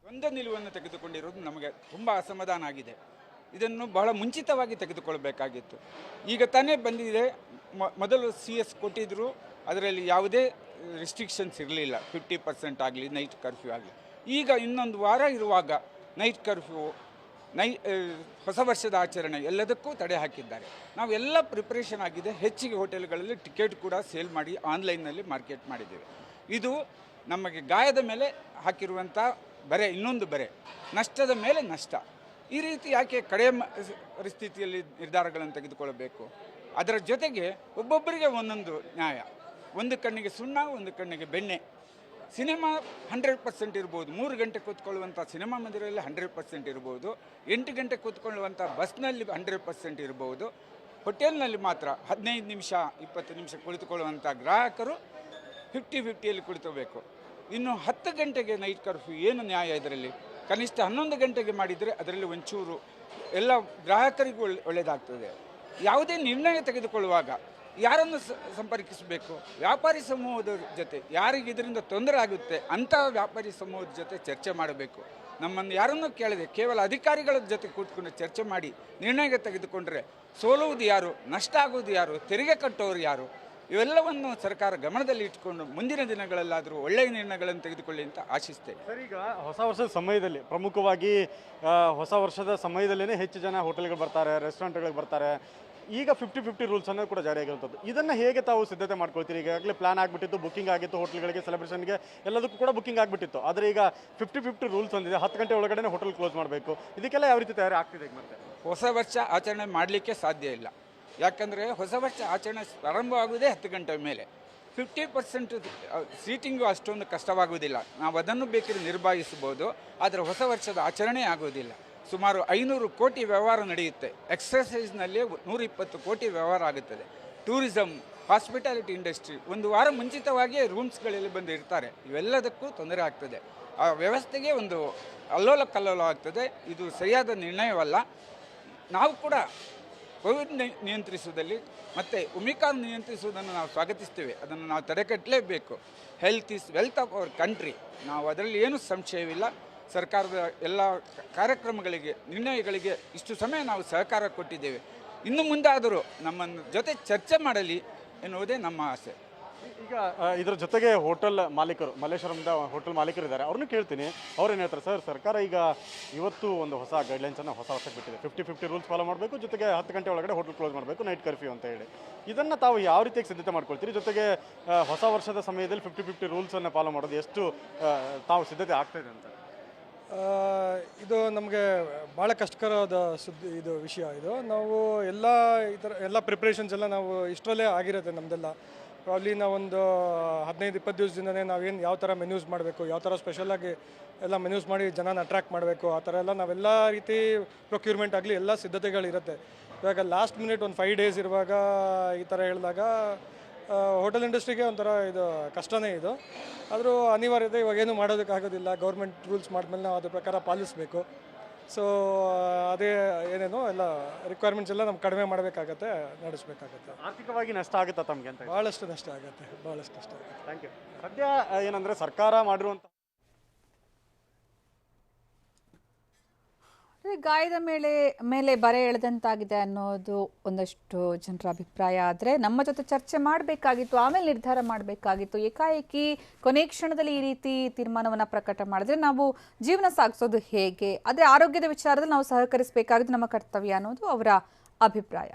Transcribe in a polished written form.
ಒಂದು ನಿಲುವನ್ನು ತೆಗೆದುಕೊಂಡಿರುವುದು ನಮಗೆ ತುಂಬ ಅಸಮಾಧಾನ ಆಗಿದೆ. ಇದನ್ನು ಬಹಳ ಮುಂಚಿತವಾಗಿ ತೆಗೆದುಕೊಳ್ಬೇಕಾಗಿತ್ತು. ಈಗ ತಾನೇ ಬಂದಿದೆ. ಮೊದಲು CS ಕೊಟ್ಟಿದ್ದರು, ಅದರಲ್ಲಿ ಯಾವುದೇ ರಿಸ್ಟ್ರಿಕ್ಷನ್ಸ್ ಇರಲಿಲ್ಲ. 50% ಆಗಲಿ, ನೈಟ್ ಕರ್ಫ್ಯೂ ಆಗಲಿ. ಈಗ ಇನ್ನೊಂದು ವಾರ ಇರುವಾಗ ನೈಟ್ ಕರ್ಫ್ಯೂ, ಹೊಸ ವರ್ಷದ ಆಚರಣೆ ಎಲ್ಲದಕ್ಕೂ ತಡೆ ಹಾಕಿದ್ದಾರೆ. ನಾವೆಲ್ಲ ಪ್ರಿಪ್ರೇಷನ್ ಆಗಿದೆ. ಹೆಚ್ಚಿಗೆ ಹೋಟೆಲ್ಗಳಲ್ಲಿ ಟಿಕೆಟ್ ಕೂಡ ಸೇಲ್ ಮಾಡಿ ಆನ್ಲೈನ್ನಲ್ಲಿ ಮಾರ್ಕೆಟ್ ಮಾಡಿದ್ದೇವೆ. ಇದು ನಮಗೆ ಗಾಯದ ಮೇಲೆ ಹಾಕಿರುವಂಥ ಬರೆ, ಇನ್ನೊಂದು ಬರೆ, ನಷ್ಟದ ಮೇಲೆ ನಷ್ಟ. ಈ ರೀತಿ ಯಾಕೆ ಕಡೆ ಪರಿಸ್ಥಿತಿಯಲ್ಲಿ ನಿರ್ಧಾರಗಳನ್ನು ತೆಗೆದುಕೊಳ್ಳಬೇಕು? ಅದರ ಜೊತೆಗೆ ಒಬ್ಬೊಬ್ಬರಿಗೆ ಒಂದೊಂದು ನ್ಯಾಯ. ಒಂದು ಕಣ್ಣಿಗೆ ಸುಣ್ಣ, ಒಂದು ಕಣ್ಣಿಗೆ ಬೆಣ್ಣೆ. ಸಿನಿಮಾ 100% ಇರ್ಬೋದು. 3 ಗಂಟೆ ಕೂತ್ಕೊಳ್ಳುವಂಥ ಸಿನಿಮಾ ಮಂದಿರದಲ್ಲಿ 100% ಇರ್ಬೋದು. 8 ಗಂಟೆ ಕೂತ್ಕೊಳ್ಳುವಂಥ ಬಸ್ನಲ್ಲಿ 100% ಇರ್ಬೋದು. ಹೋಟೆಲ್ನಲ್ಲಿ ಮಾತ್ರ 15 ನಿಮಿಷ 20 ನಿಮಿಷ ಕುಳಿತುಕೊಳ್ಳುವಂಥ ಗ್ರಾಹಕರು 50-50ಯಲ್ಲಿ ಕುಳಿತಬೇಕು. ಇನ್ನು 10 ಗಂಟೆಗೆ ನೈಟ್ ಕರ್ಫ್ಯೂ ಏನು ನ್ಯಾಯ? ಇದರಲ್ಲಿ ಕನಿಷ್ಠ 11 ಗಂಟೆಗೆ ಮಾಡಿದರೆ ಅದರಲ್ಲಿ ಒಂಚೂರು ಎಲ್ಲ ಗ್ರಾಹಕರಿಗೂ ಒಳ್ಳೆಯದಾಗ್ತದೆ. ಯಾವುದೇ ನಿರ್ಣಯ ತೆಗೆದುಕೊಳ್ಳುವಾಗ ಯಾರನ್ನು ಸಂಪರ್ಕಿಸಬೇಕು? ವ್ಯಾಪಾರಿ ಸಮೂಹದ ಜೊತೆ, ಯಾರಿಗೆ ಇದರಿಂದ ತೊಂದರೆ ಆಗುತ್ತೆ ಅಂಥ ವ್ಯಾಪಾರಿ ಸಮೂಹದ ಜೊತೆ ಚರ್ಚೆ ಮಾಡಬೇಕು. ನಮ್ಮನ್ನು ಯಾರನ್ನೂ ಕೇಳದೆ ಕೇವಲ ಅಧಿಕಾರಿಗಳ ಜೊತೆ ಕೂತ್ಕೊಂಡು ಚರ್ಚೆ ಮಾಡಿ ನಿರ್ಣಯ ತೆಗೆದುಕೊಂಡ್ರೆ ಸೋಲುವುದು ಯಾರು, ನಷ್ಟ ಆಗುವುದು ಯಾರು, ತೆರಿಗೆ ಕಟ್ಟೋರು ಯಾರು? ಇವೆಲ್ಲವನ್ನು ಸರ್ಕಾರ ಗಮನದಲ್ಲಿ ಇಟ್ಕೊಂಡು ಮುಂದಿನ ದಿನಗಳಲ್ಲಾದರೂ ಒಳ್ಳೆಯ ನಿರ್ಣಯಗಳನ್ನು ತೆಗೆದುಕೊಳ್ಳಿ ಅಂತ ಆಶಿಸ್ತೇನೆ. ಸರ್, ಈಗ ಹೊಸ ವರ್ಷದ ಸಮಯದಲ್ಲಿ ಪ್ರಮುಖವಾಗಿ ಹೊಸ ವರ್ಷದ ಸಮಯದಲ್ಲೇ ಹೆಚ್ಚು ಜನ ಹೋಟೆಲ್ಗಳು ಬರ್ತಾರೆ, ರೆಸ್ಟೋರೆಂಟ್ಗಳಿಗೆ ಬರ್ತಾರೆ. ಈಗ 50-50 ರೂಲ್ಸ್ ಅನ್ನೋದು ಕೂಡ ಜಾರಿಯಾಗಿರುವಂಥದ್ದು. ಇದನ್ನು ಹೇಗೆ ತಾವು ಸಿದ್ಧತೆ ಮಾಡ್ಕೊಳ್ತೀರಿ? ಈಗಾಗಲೇ ಪ್ಲಾನ್ ಆಗಿಬಿಟ್ಟಿತ್ತು, ಬುಕ್ಕಿಂಗ್ ಆಗಿತ್ತು, ಹೋಟೆಲ್ಗಳಿಗೆ, ಸೆಲೆಬ್ರೇಷನ್ಗೆ ಎಲ್ಲದಕ್ಕೂ ಕೂಡ ಬುಕ್ಕಿಂಗ್ ಆಗಿಬಿಟ್ಟಿತ್ತು. ಆದರೆ ಈಗ 50-50 ರೂಲ್ಸ್ ಒಂದಿದೆ. 10 ಗಂಟೆ ಒಳಗಡೆ ಹೋಟೆಲ್ ಕ್ಲೋಸ್ ಮಾಡಬೇಕು. ಇದಕ್ಕೆಲ್ಲ ಯಾವ ರೀತಿ ತಯಾರಿ ಆಗ್ತಿದೆ? ಮತ್ತೆ ಹೊಸ ವರ್ಷ ಆಚರಣೆ ಮಾಡಲಿಕ್ಕೆ ಸಾಧ್ಯ ಇಲ್ಲ. ಯಾಕಂದರೆ ಹೊಸ ವರ್ಷ ಆಚರಣೆ ಪ್ರಾರಂಭವಾಗುವುದೇ 10 ಗಂಟೆ ಮೇಲೆ. 50% ಸೀಟಿಂಗು ಅಷ್ಟೊಂದು ಕಷ್ಟವಾಗುವುದಿಲ್ಲ. ನಾವು ಅದನ್ನು ಬೇಕಿದ್ರೆ ನಿರ್ಭಾಯಿಸ್ಬೋದು. ಆದರೆ ಹೊಸ ವರ್ಷದ ಆಚರಣೆ ಆಗುವುದಿಲ್ಲ. ಸುಮಾರು 500 ಕೋಟಿ ವ್ಯವಹಾರ ನಡೆಯುತ್ತೆ. ಎಕ್ಸರ್ಸೈಸ್ನಲ್ಲಿ 120 ಕೋಟಿ ವ್ಯವಹಾರ ಆಗುತ್ತದೆ. ಟೂರಿಸಮ್, ಹಾಸ್ಪಿಟಾಲಿಟಿ ಇಂಡಸ್ಟ್ರಿ ಒಂದು ವಾರ ಮುಂಚಿತವಾಗಿಯೇ ರೂಮ್ಸ್ಗಳಲ್ಲಿ ಬಂದು ಇರ್ತಾರೆ. ಇವೆಲ್ಲದಕ್ಕೂ ತೊಂದರೆ ಆಗ್ತದೆ. ಆ ವ್ಯವಸ್ಥೆಗೆ ಒಂದು ಅಲ್ಲೋಲ ಕಲ್ಲೋಲ ಆಗ್ತದೆ. ಇದು ಸರಿಯಾದ ನಿರ್ಣಯವಲ್ಲ. ನಾವು ಕೂಡ ಕೋವಿಡ್ ನಿಯಂತ್ರಿಸುವುದಲ್ಲಿ ಮತ್ತು ಒಮಿಕ್ರಾನ್ ನಿಯಂತ್ರಿಸುವುದನ್ನು ನಾವು ಸ್ವಾಗತಿಸ್ತೇವೆ. ಅದನ್ನು ನಾವು ತಡೆಗಟ್ಟಲೇಬೇಕು. Health is wealth of our country. ನಾವು ಅದರಲ್ಲಿ ಏನೂ ಸಂಶಯವಿಲ್ಲ. ಸರ್ಕಾರದ ಎಲ್ಲ ಕಾರ್ಯಕ್ರಮಗಳಿಗೆ, ನಿರ್ಣಯಗಳಿಗೆ ಇಷ್ಟು ಸಮಯ ನಾವು ಸಹಕಾರ ಕೊಟ್ಟಿದ್ದೇವೆ. ಇನ್ನು ಮುಂದಾದರೂ ನಮ್ಮ ಜೊತೆ ಚರ್ಚೆ ಮಾಡಲಿ ಎನ್ನುವುದೇ ನಮ್ಮ ಆಸೆ. ಈಗ ಇದರ ಜೊತೆಗೆ ಹೋಟೆಲ್ ಮಾಲೀಕರು, ಮಲ್ಲೇಶ್ವರಂದ ಹೋಟೆಲ್ ಮಾಲೀಕರು ಇದ್ದಾರೆ, ಅವ್ರನ್ನೂ ಕೇಳ್ತೀನಿ. ಅವ್ರೇನು ಹೇಳ್ತಾರೆ? ಸರ್, ಸರ್ಕಾರ ಈಗ ಇವತ್ತು ಒಂದು ಹೊಸ ಗೈಡ್ಲೈನ್ಸನ್ನು ಹೊಸ ವರ್ಷಕ್ಕೆ ಬಿಟ್ಟಿದೆ. 50-50 ರೂಲ್ಸ್ ಫಾಲೋ ಮಾಡಬೇಕು, ಜೊತೆಗೆ 10 ಗಂಟೆ ಒಳಗಡೆ ಹೋಟೆಲ್ ಕ್ಲೋಸ್ ಮಾಡಬೇಕು, ನೈಟ್ ಕರ್ಫ್ಯೂ ಅಂತ ಹೇಳಿ. ಇದನ್ನು ತಾವು ಯಾವ ರೀತಿಯಾಗಿ ಸಿದ್ಧತೆ ಮಾಡ್ಕೊಳ್ತೀರಿ? ಜೊತೆಗೆ ಹೊಸ ವರ್ಷದ ಸಮಯದಲ್ಲಿ 50-50 ರೂಲ್ಸನ್ನು ಫಾಲೋ ಮಾಡೋದು ಎಷ್ಟು ತಾವು ಸಿದ್ಧತೆ ಆಗ್ತಾಯಿದೆ ಅಂತ? ಇದು ನಮಗೆ ಭಾಳ ಕಷ್ಟಕರವಾದ ಇದು ವಿಷಯ. ಇದು ನಾವು ಎಲ್ಲ ಪ್ರಿಪ್ರೇಷನ್ಸ್ ಎಲ್ಲ ನಾವು ಇಷ್ಟರಲ್ಲೇ ಆಗಿರುತ್ತೆ ನಮ್ಮದೆಲ್ಲ. ಪ್ರಾಬ್ಲಿ ನಾವೊಂದು 15-20 ದಿವಸದಿಂದನೇ ನಾವೇನು ಯಾವ ಥರ ಮೆನ್ಯೂಸ್ ಮಾಡಬೇಕು, ಯಾವ ಥರ ಸ್ಪೆಷಲಾಗಿ ಎಲ್ಲ ಮೆನ್ಯೂಸ್ ಮಾಡಿ ಜನನ ಅಟ್ರ್ಯಾಕ್ಟ್ ಮಾಡಬೇಕು, ಆ ಥರ ಎಲ್ಲ ನಾವೆಲ್ಲ ರೀತಿ ಪ್ರೊಕ್ಯೂರ್ಮೆಂಟ್ ಆಗಲಿ ಎಲ್ಲ ಸಿದ್ಧತೆಗಳಿರುತ್ತೆ. ಇವಾಗ ಲಾಸ್ಟ್ ಮಿನಿಟ್ ಒಂದು 5 ಡೇಸ್ ಇರುವಾಗ ಈ ಥರ ಹೇಳಿದಾಗ ಹೋಟೆಲ್ ಇಂಡಸ್ಟ್ರಿಗೆ ಒಂಥರ ಇದು ಕಷ್ಟನೇ ಇದು. ಆದರೂ ಅನಿವಾರ್ಯತೆ, ಇವಾಗೇನು ಮಾಡೋದಕ್ಕಾಗೋದಿಲ್ಲ. ಗೌರ್ಮೆಂಟ್ ರೂಲ್ಸ್ ಮಾಡಿದ್ಮೇಲೆ ನಾವು ಅದ್ರ ಪ್ರಕಾರ ಪಾಲಿಸಬೇಕು. ಸೊ ಅದೇ ಏನೇನೋ ಎಲ್ಲ ರಿಕ್ವೈರ್ಮೆಂಟ್ಸ್ ಎಲ್ಲ ನಮ್ಗೆ ಕಡಿಮೆ ಮಾಡಬೇಕಾಗತ್ತೆ, ನಡೆಸಬೇಕಾಗತ್ತೆ. ಆರ್ಥಿಕವಾಗಿ ನಷ್ಟ ಆಗುತ್ತಾ ತಮಗೆ ಅಂತ? ಭಾಳಷ್ಟು ನಷ್ಟ ಆಗುತ್ತೆ, ಭಾಳಷ್ಟು ನಷ್ಟ ಆಗುತ್ತೆ. Thank you. ಸದ್ಯ ಏನಂದರೆ ಸರ್ಕಾರ ಮಾಡಿರುವಂಥ ಗಾಯದ ಮೇಲೆ ಬರೆ ಎಳೆದಂತಾಗಿದೆ ಅನ್ನೋದು ಒಂದಷ್ಟು ಜನರ ಅಭಿಪ್ರಾಯ. ಆದರೆ ನಮ್ಮ ಜೊತೆ ಚರ್ಚೆ ಮಾಡಬೇಕಾಗಿತ್ತು, ಆಮೇಲೆ ನಿರ್ಧಾರ ಮಾಡಬೇಕಾಗಿತ್ತು. ಏಕಾಏಕಿ ಕೊನೆ ಕ್ಷಣದಲ್ಲಿ ಈ ರೀತಿ ತೀರ್ಮಾನವನ್ನು ಪ್ರಕಟ ಮಾಡಿದ್ರೆ ನಾವು ಜೀವನ ಸಾಗಿಸೋದು ಹೇಗೆ? ಆದರೆ ಆರೋಗ್ಯದ ವಿಚಾರದಲ್ಲಿ ನಾವು ಸಹಕರಿಸಬೇಕಾಗಿದ್ದು ನಮ್ಮ ಕರ್ತವ್ಯ ಅನ್ನೋದು ಅವರ ಅಭಿಪ್ರಾಯ.